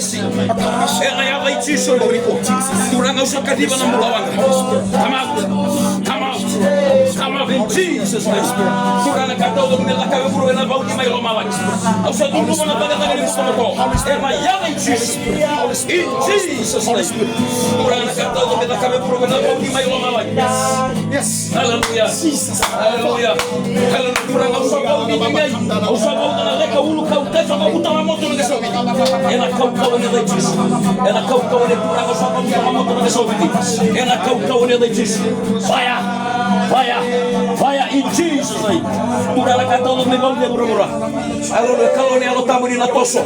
kaisi. Ela ya vai tiso boniko. Turanga usah kadiba na mulawanga. Come out. Come out. Come out in Jesus name. Turanga katau do mila kawe buru na bau di mai lo malak. Usah dulu mana pada tangan di stomaco. Ela ya vai tiso. In Jesus name. Turanga katau do mila kawe buru na bau di mai lo malak. Yes. Hallelujah. Hallelujah. Hallelujah. Turanga usah bau di mai. Usah bau na leka ulu kau teso kau utama moto na keso. Ela kau ne vai tiso. Ela kau ne turanga usah bau utama moto na keso. Ela kau ne vai tiso. Fire. Fire. Fire in Jesus name. Turanga katau do mila de buru. Hallelujah. Kalau ne alo tamu ni na toso.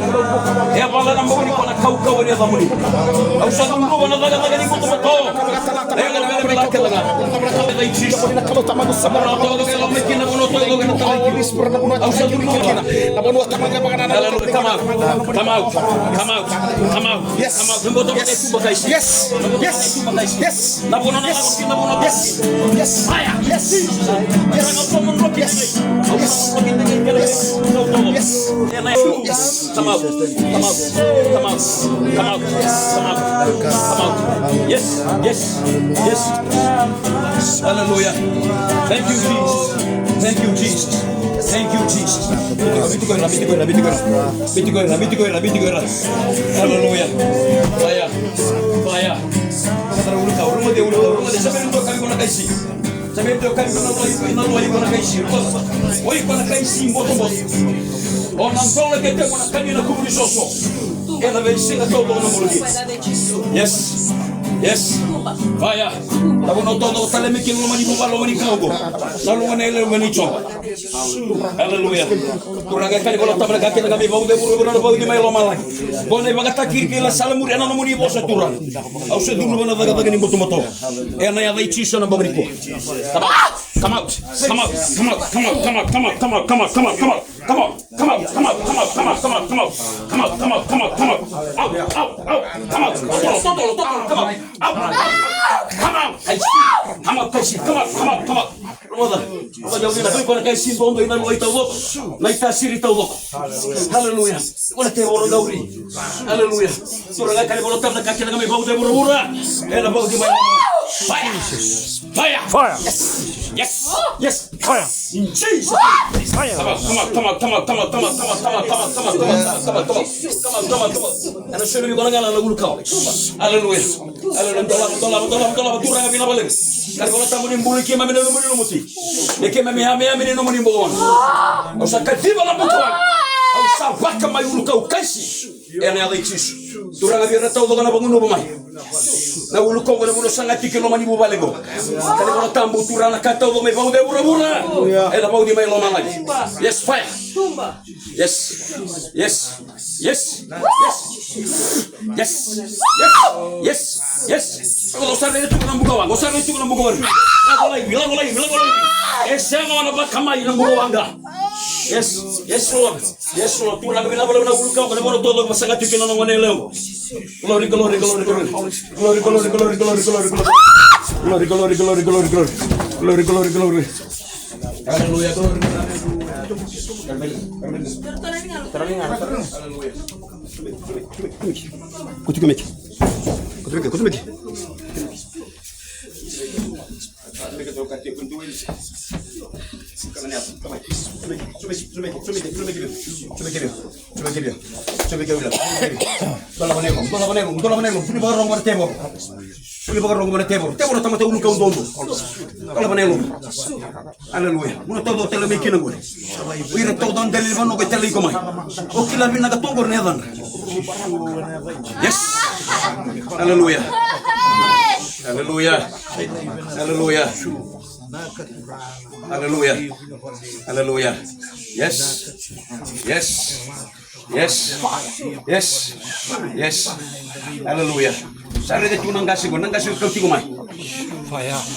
E bala na mo ni kona kau ne da muni. Usah dulu na daga ni moto moto. Ela me bela kela. Vai tiso. Kalau tamu samara todo que lo mekina mono todo que no tá aqui. Usah dulu kina. Hallelujah. Come out. Come out. Come out. Come out. Yes. Come out. Moto que tu bakais. Yes. Yes. Yes. Na bono na na bono. Yes. Yes. Fire. Yes. Yes. Yes. Yes. Yes. Yes. Yes. Come out. Come out. Come out. Come out. Come out. Come out. Yes. Yes. Yes. Hallelujah. Thank you, Jesus. Thank you, Jesus. Thank you, Jesus. Hallelujah. Fire. Fire. Yes. Yes. Fire. Tahu nonton tale mikir lo mani buka lo mani kau go. Lalu mana ele mani chong. Hallelujah. Kurang kali kalau tabrak kaki kami bau de buru bau di mai lo malai. Bone bagata kiri kila salamuri ana muni bosa turang. Au se dulu mana daga ni moto moto. Ena ya vai chiso na bamriko. Come out. Come out. Come out. Come out. Come out. Come out. Come out. Come out. Come out. Come out. Come on, come out, come out, come out, come out, come out, come out, come out, come out, come out, come out, out, out, out, come out, come out, come out, come out, come out, come out. Hallelujah. Hallelujah. Fire. Fire. Fire. Yes. Yes. Fire. In Jesus. Fire. Come on. Come on. Come on. Come on. Come on. Come on. Come on. Come on. Come on. Come on. Come on. Come on. Come on. And I show you going to get a little cow. Hallelujah. Hallelujah. Turanga bina balik. Kalau tamu ni mbuli kema mina numuni numuti. Kema miha mina numuni mbongon. Osa kadiba la mtuan. Osa waka mayulu kau kaisi. Ena ya leitis. Turanga bina tau doga na bangun ubumai. Na ulu kau na muno sangati kilo mani bubalego. Kalau tamu turana katau do me bau de bura. Ela bau di mai lo malai. Yes, fire. Yes. Yes. Yes. Yes. Yes. Yes. Yes. Kalau usah itu kena buka wang, usah itu kena buka wang. Lagu lagi. Esa mana nak kamai nak buka wang dah. Yes, Lord. Yes, Lord. Tu nak bina buka wang, kena mana todo masangat itu kena nongon elem. Glory. Hallelujah. Kutukumeki. Hallelujah. Muna todo tele mikina gue. Ira todo andele vano ke tele komai. Okila bina ka tongor nedan. Yes. Hallelujah. Hallelujah. Hallelujah. Hallelujah. Hallelujah. Yes. Yes. Yes. Yes. Yes. Hallelujah. Sare de tunang kasih kau tigo mai.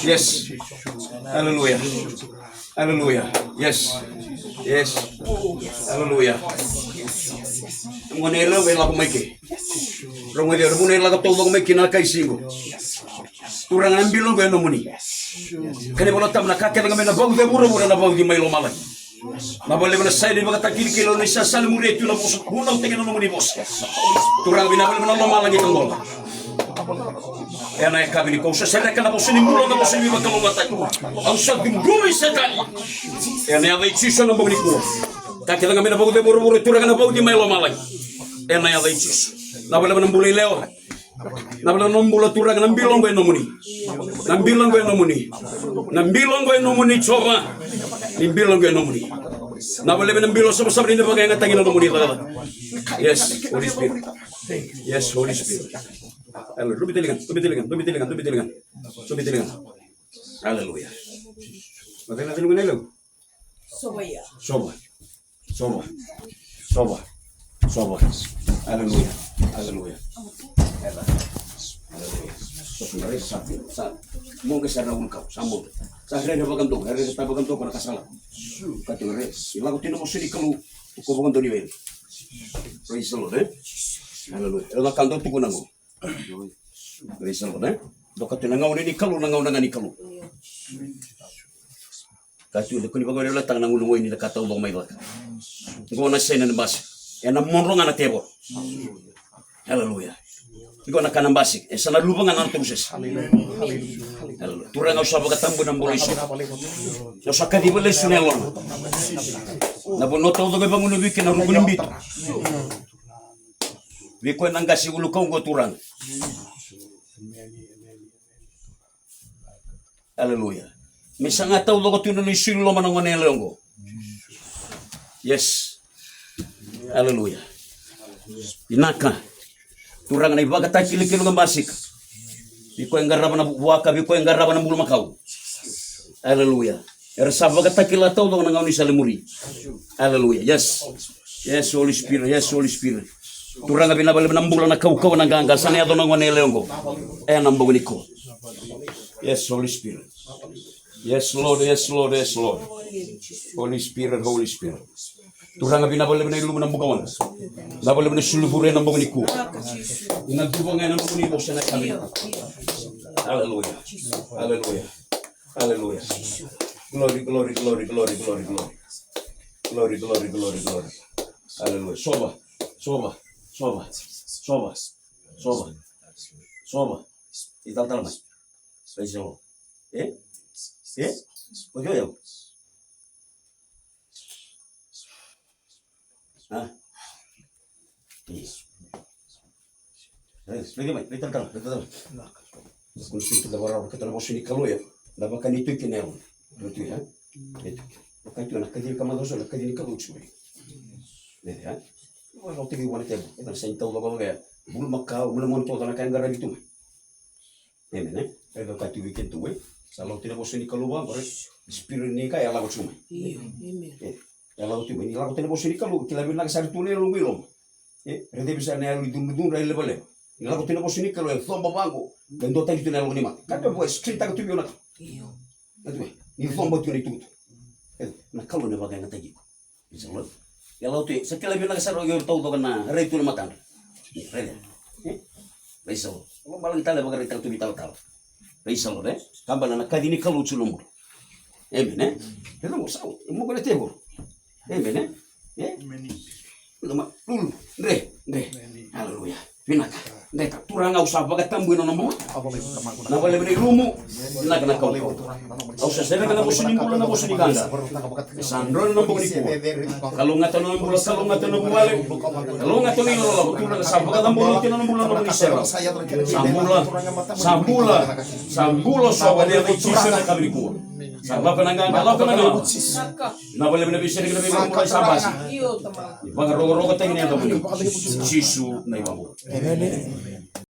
Yes. Hallelujah. Hallelujah. Yes. Yes. Hallelujah. Ngonelo vela kumeke. Rongwe runela ka todo kumeke na kaisingo. Turang ambilo be no muni. Kene bola tamna ka kene ngamena bau de mura na bau di mai lo malai. Nabale mana saya di bagat kiri kilo ni sa salmure tu na bos hunau tengen no ni bos. Turang binabale mana lama lagi tenggol. Ena kami ni kau sesere kana bos ni mulo na bos ni bakal mata tu. Au sa dingui setan. Ena vai chiso na bogni ko. Ta kila ngami na bogu buru-buru turang na bogu di mai lama lagi. Ena vai chiso. Nabale mana mbulai leo. Nabala nombula turang nambilong gue nomuni, nambilong gue nomuni, nambilong gue nomuni coba, nambilong gue nomuni. Nabala nambilong sama-sama ini bagai yang tangin nomuni lah. Yes, Holy Spirit. Yes, Holy Spirit. Haleluya. Lebih telingan. Haleluya. Bagaimana telingan lo? Soba. Haleluya. Mau ke sana ulkau, sambung. Saya ada bagan tu, pada kasalah. Kata res, ilaku tino mesti dikalu, kau bagan tu ni. Praise the Lord, haleluya. Ela kantor tu kunango. Praise the Lord, Dokat nangau ni kalu, nangau nangan ni kalu. Katu lekuni bagan ela tang nangulu ini dekat tahu bang mai bak. Gua nasi nan bas, ena monrong anak tebor. Haleluya. Iko na kanang basik. Sana lubang ang proses. Haleluya. Turang ang sabaga tambo ng bolisyo. So sa kadibale sunelon. Nabuno todo ko bangun bikin na rugun bit. Biko nang gasi ulo ko turang. Haleluya. Misanga taw lo ko tuno ni silo man ng manelongo. Yes. Haleluya. Inaka. Turang na ibaga tayo kilikilo ng basik. Biko yung garapan na buwaka, biko yung garapan na mulu makaw. Hallelujah. Era sa baga tayo kilataw daw ng ni salimuri. Hallelujah. Yes. Yes, Holy Spirit. Yes, Holy Spirit. Turang na binabalib ng bulan na kaw-kaw ng ganggal. Sana yato ng waneleong ko. Ayan ang bagunik ko. Yes, Holy Spirit. Yes, Lord. Yes, Lord. Yes, Lord. Holy Spirit. Holy Spirit. Turang na binabalib na iluman ng bukawan. Nabalib na suluburin ng bagunik ko. Inagtubang ngayon ang unibo siya na kami. Hallelujah. Hallelujah. Hallelujah. Glory. Hallelujah. Soba. Ital mas. Praise the Lord. Ojo yo. Lihat. Kunci itu dapat orang kita mau sini kalau ya, dapat kan itu kinel, betul ya. Itu, bukan itu nak kerja kamar dosa, nak kerja ni kalau cuma. Lihat ya. Kalau tinggi wanita, kita sen tahu kalau ya, bulu makau, bulu montok, nak kan gara gitu. Ini, kalau kata weekend tu, kalau tidak mau sini kalau baru, spirit ni kaya lagu cuma. Ya lagu tu, ini lagu tidak mau sini kalau kita bilang satu tu ni lu belum. Rede bisa ni lu dun rai level. Lagu tidak mau sini kalau thomba bango. Dan dota itu nelo ni mak. Kata buat street aku tu biona. Aduh, ni thomba tu ni tu. Nak kalau ni bagai ngata gitu. Bisa lo. Ya lalu tu, sekali bilang kesana orang tahu tu kena hari itu matan. Rede. Bisa lo. Kalau malang kita le bagai tu kita tahu. Bisa lo deh. Kamban anak kadi ni kalau culum. Amen. Itu mau saw. Mau boleh tebur. Amen. Lama lulu. Haleluya. Pinaka. Neta turang au sa baga tambu no nombo. Na vale bene lumu. Na kana kau. Au sa sebe kana bosini mula na bosini ganda. Sandro no nombo ni ko. Kalau ngata no nombo kalau ngata no vale. Kalau ngata ni no turang sa baga tambu no tino nombo no ni sero. Sambula so vale de chisa na kabri ko. Sabab kana na vale bene bisere kana bene ko sa basi. Baga rogo tengi ni to. Chisu na ibamu.